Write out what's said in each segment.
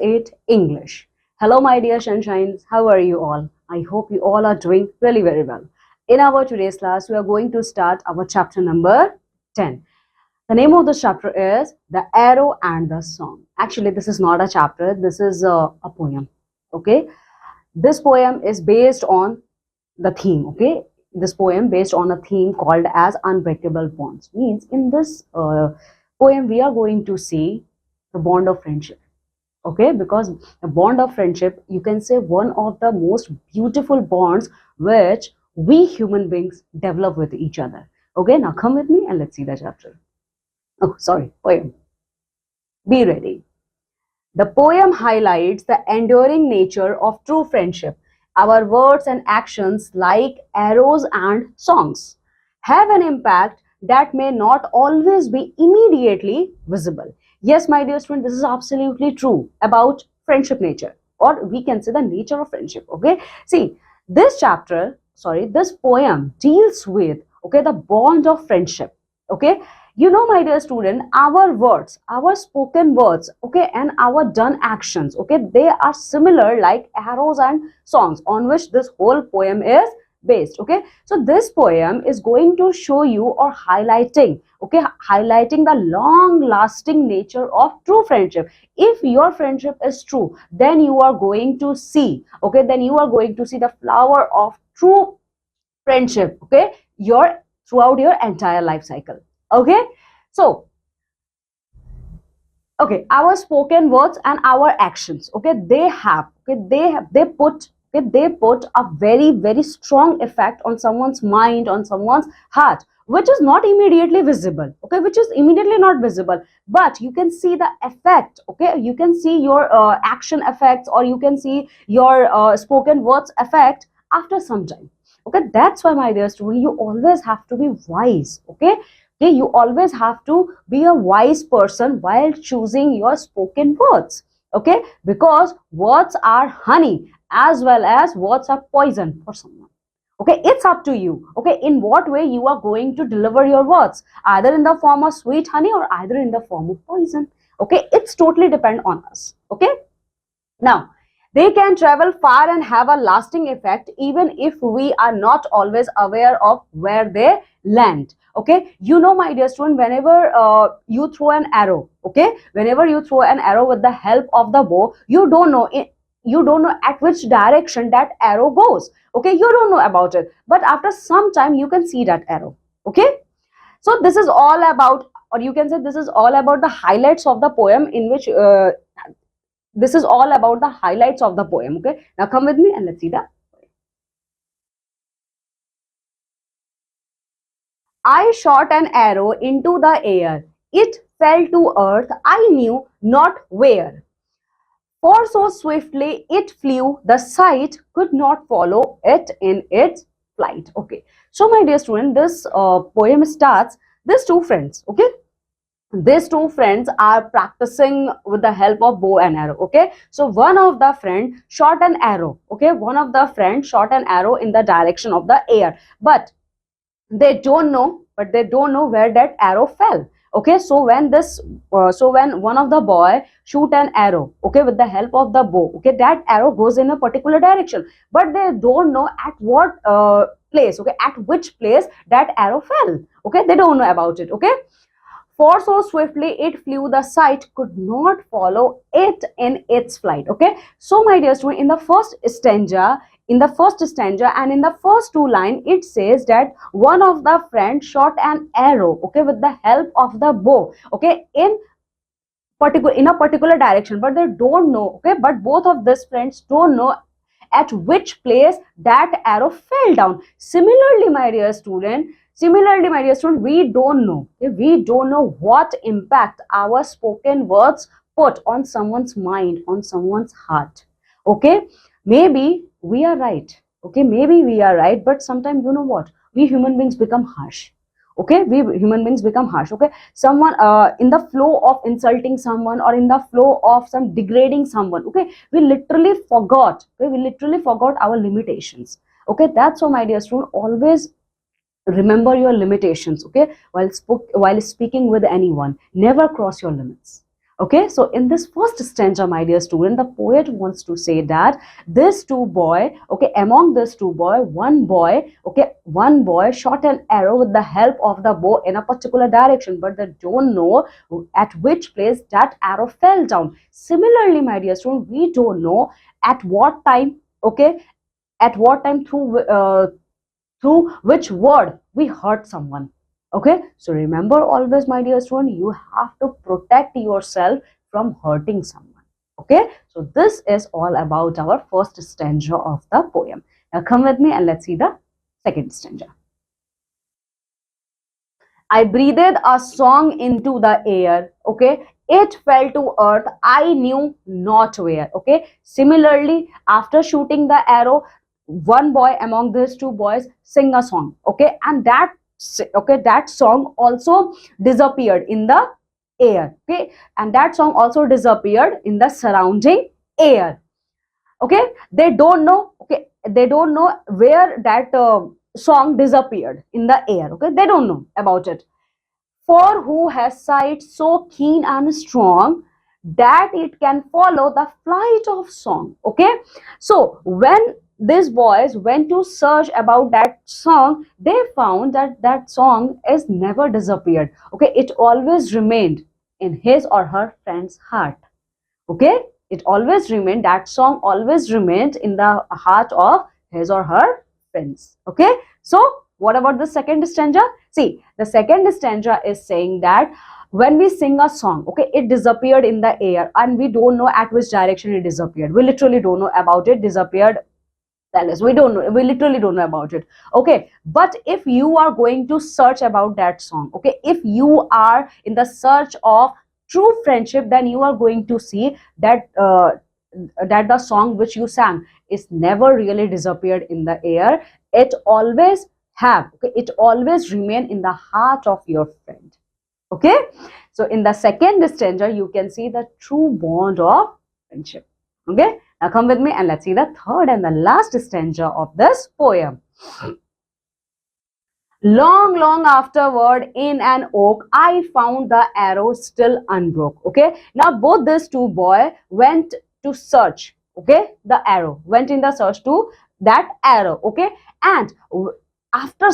8 English. Hello, my dear sunshines. How are you all? I hope you all are doing really very well. In our today's class, we are going to start our chapter number 10. The name of this chapter is The Arrow and the Song. Actually, this is not a chapter, this is a poem. Okay, this poem is based on the theme. Okay, this poem based on a theme called as Unbreakable Bonds. Means in this poem, we are going to see the bond of friendship. Okay, because the bond of friendship, you can say, one of the most beautiful bonds which we human beings develop with each other. Okay, now come with me and let's see the chapter. Oh, sorry, poem. Be ready. The poem highlights the enduring nature of true friendship. Our words and actions, like arrows and songs, have an impact that may not always be immediately visible. Yes, my dear student, this is absolutely true about friendship nature, or we can say the nature of friendship. Okay, see, this poem deals with, okay, the bond of friendship. Okay, you know, my dear student, our words, our spoken words, okay, and our done actions, okay, they are similar like arrows and songs on which this whole poem is based. Okay, so this poem is going to show you or highlighting, okay, highlighting the long lasting nature of true friendship. If your friendship is true, then you are going to see, okay, then you are going to see the flower of true friendship, okay, your throughout your entire life cycle. Okay, so okay, our spoken words and our actions, okay, they put a very very strong effect on someone's mind, on someone's heart, which is not immediately visible, okay, which is immediately not visible, but you can see the effect. Okay, you can see your action effects, or you can see your spoken words effect after some time. Okay, that's why, my dear student, you always have to be wise. Okay, okay, you always have to be a wise person while choosing your spoken words. Okay, because words are honey as well as words are poison for someone. Okay, it's up to you, okay, in what way you are going to deliver your words, either in the form of sweet honey or either in the form of poison. Okay, it's totally depend on us. Okay, now, they can travel far and have a lasting effect even if we are not always aware of where they land. Okay, you know, my dear student, whenever you throw an arrow, okay, whenever you throw an arrow with the help of the bow, you don't know at which direction that arrow goes. Okay, you don't know about it, but after some time you can see that arrow. Okay, so this is all about, or you can say this is all about the highlights of the poem, in which this is all about the highlights of the poem. Okay, now come with me and let's see that. I shot an arrow into the air. It fell to earth, I knew not where. For so swiftly it flew, the sight could not follow it in its flight. Okay, so my dear student, this poem starts, these two friends, okay, these two friends are practicing with the help of bow and arrow. Okay, so one of the friend shot an arrow, okay, one of the friend shot an arrow in the direction of the air, but they don't know where that arrow fell. Okay, so when one of the boy shoot an arrow, okay, with the help of the bow, okay, that arrow goes in a particular direction, but they don't know at what place, okay, at which place that arrow fell. Okay, they don't know about it. Okay, for so swiftly it flew, the sight could not follow it in its flight. Okay, so my dear student, in the first stanza and in the first two lines, it says that one of the friends shot an arrow, okay, with the help of the bow, okay, in a particular direction, but they don't know, okay, but both of these friends don't know at which place that arrow fell down. Similarly, my dear student, we don't know. Okay? We don't know what impact our spoken words put on someone's mind, on someone's heart. Okay, maybe we are right. Okay, maybe we are right, but sometimes, you know what, we human beings become harsh. Okay, we human beings become harsh. Okay, someone in the flow of insulting someone, or in the flow of some degrading someone, okay, we literally forgot. Okay, we literally forgot our limitations. Okay, that's why, my dear student, always remember your limitations. Okay, while speaking with anyone, never cross your limits. Okay, so in this first stanza, my dear student, the poet wants to say that this two boy, okay, among this two boy, one boy shot an arrow with the help of the bow in a particular direction, but they don't know at which place that arrow fell down. Similarly, my dear student, we don't know at what time, okay, at what time through which word we hurt someone. Okay, so remember always, my dear student, you have to protect yourself from hurting someone. Okay, so this is all about our first stanza of the poem. Now come with me and let's see the second stanza. I breathed a song into the air. Okay, it fell to earth. I knew not where. Okay, similarly, after shooting the arrow, one boy among these two boys sing a song. Okay, and that song also disappeared in the air. Okay, and that song also disappeared in the surrounding air. Okay, they don't know. Okay, they don't know where that song disappeared in the air. Okay, they don't know about it. For who has sight so keen and strong that it can follow the flight of song. Okay, so when these boys went to search about that song, they found that that song is never disappeared. Okay, it always remained in his or her friend's heart. Okay, it always remained, that song always remained in the heart of his or her friends. Okay, so what about the second stanza? See, the second stanza is saying that when we sing a song, okay, it disappeared in the air and we don't know at which direction it disappeared. We literally don't know about it. Disappeared, tell us. We don't know. We literally don't know about it. Okay, but if you are going to search about that song, okay, if you are in the search of true friendship, then you are going to see that that the song which you sang is never really disappeared in the air. It always have, okay, it always remain in the heart of your friend. Okay, so in the second stanza you can see the true bond of friendship. Okay, now come with me and let's see the third and the last stanza of this poem. Long afterward, in an oak, I found the arrow still unbroke. Okay, now both these two boys went to search. Okay, the arrow, went in the search to that arrow. Okay, and after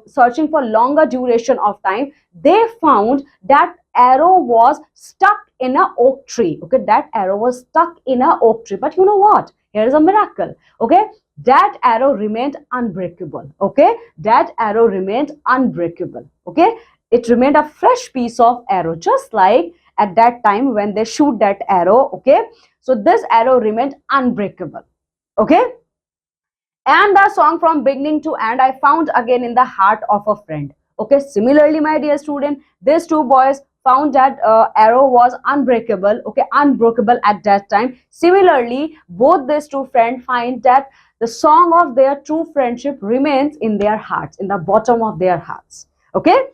searching for longer duration of time, they found that arrow was stuck in a oak tree. Okay, that arrow was stuck in a oak tree. But you know what? Here is a miracle. Okay, that arrow remained unbreakable. Okay, that arrow remained unbreakable. Okay, it remained a fresh piece of arrow, just like at that time when they shoot that arrow. Okay, so this arrow remained unbreakable. Okay, and the song from beginning to end I found again in the heart of a friend. Okay, similarly, my dear student, these two boys found that arrow was unbreakable. Okay, unbreakable at that time. Similarly, both these two friends find that the song of their true friendship remains in their hearts, in the bottom of their hearts. Okay,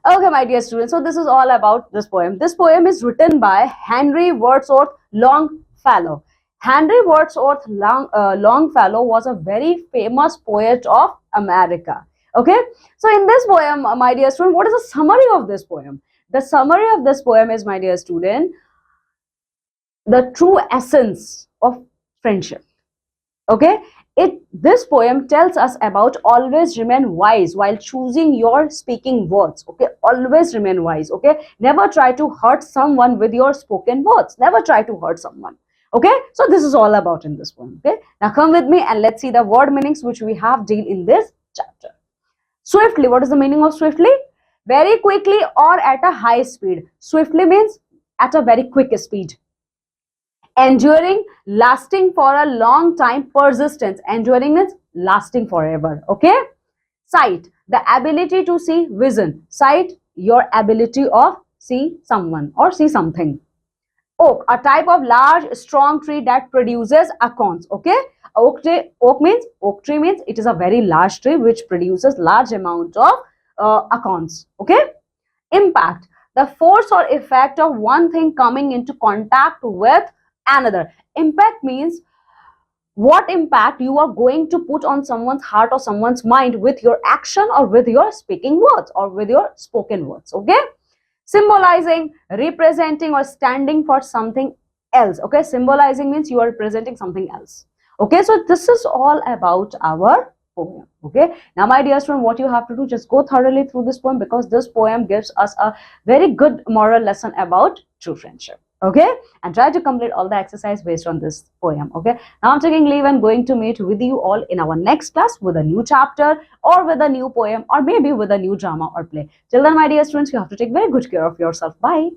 okay, my dear students, so this is all about this poem. This poem is written by Henry Wordsworth Longfellow. Henry Wordsworth Longfellow was a very famous poet of America. Okay, so in this poem, my dear student, what is the summary of this poem? The summary of this poem is, my dear student, the true essence of friendship. Okay, this poem tells us about always remain wise while choosing your speaking words. Okay, always remain wise. Okay, never try to hurt someone with your spoken words. Never try to hurt someone. Okay, so this is all about in this poem. Okay, now come with me and let's see the word meanings which we have deal in this chapter. Swiftly, what is the meaning of swiftly? Very quickly or at a high speed. Swiftly means at a very quick speed. Enduring, lasting for a long time. Persistence, enduring means lasting forever. Okay, sight, the ability to see. Vision, sight, your ability of see someone or see something. Oak, a type of large strong tree that produces acorns. Okay, oak tree means it is a very large tree which produces large amount of acorns. Okay, impact, the force or effect of one thing coming into contact with another. Impact means what impact you are going to put on someone's heart or someone's mind with your action or with your speaking words or with your spoken words. Okay, symbolizing, representing, or standing for something else. Okay, symbolizing means you are representing something else. Okay, so this is all about our poem. Okay, now my dear student, what you have to do, just go thoroughly through this poem, because this poem gives us a very good moral lesson about true friendship. Okay, and try to complete all the exercise based on this poem. Okay, now I'm taking leave and going to meet with you all in our next class with a new chapter, or with a new poem, or maybe with a new drama or play. Till then, my dear students, you have to take very good care of yourself. Bye.